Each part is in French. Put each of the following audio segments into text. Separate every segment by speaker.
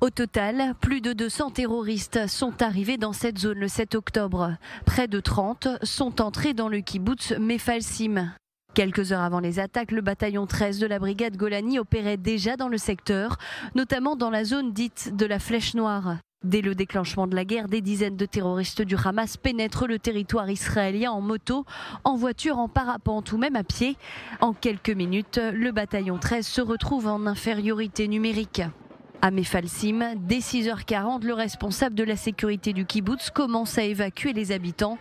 Speaker 1: Au total, plus de 200 terroristes sont arrivés dans cette zone le 7 octobre. Près de 30 sont entrés dans le kibboutz Mefalsim. Quelques heures avant les attaques, le bataillon 13 de la brigade Golani opérait déjà dans le secteur, notamment dans la zone dite de la Flèche Noire. Dès le déclenchement de la guerre, des dizaines de terroristes du Hamas pénètrent le territoire israélien en moto, en voiture, en parapente ou même à pied. En quelques minutes, le bataillon 13 se retrouve en infériorité numérique. À Mefalsim, dès 6h40, le responsable de la sécurité du kibboutz commence à évacuer les habitants.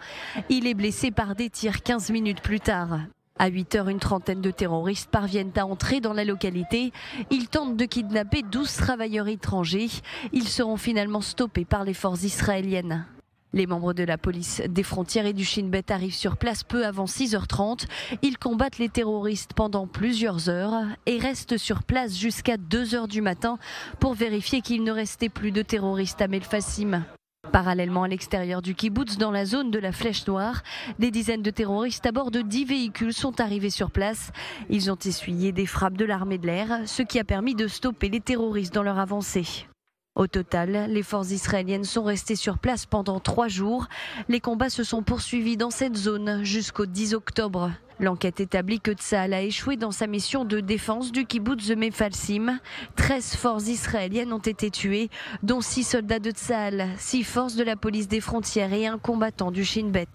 Speaker 1: Il est blessé par des tirs 15 minutes plus tard. À 8h, une trentaine de terroristes parviennent à entrer dans la localité. Ils tentent de kidnapper 12 travailleurs étrangers. Ils seront finalement stoppés par les forces israéliennes. Les membres de la police des frontières et du Shin Bet arrivent sur place peu avant 6h30. Ils combattent les terroristes pendant plusieurs heures et restent sur place jusqu'à 2h du matin pour vérifier qu'il ne restait plus de terroristes à Mefalsim. Parallèlement à l'extérieur du kibboutz, dans la zone de la Flèche Noire, des dizaines de terroristes à bord de 10 véhicules sont arrivés sur place. Ils ont essuyé des frappes de l'armée de l'air, ce qui a permis de stopper les terroristes dans leur avancée. Au total, les forces israéliennes sont restées sur place pendant 3 jours. Les combats se sont poursuivis dans cette zone jusqu'au 10 octobre. L'enquête établit que Tsahal a échoué dans sa mission de défense du kibboutz de Mefalsim. 13 forces israéliennes ont été tuées, dont 6 soldats de Tsahal, 6 forces de la police des frontières et un combattant du Shin Bet.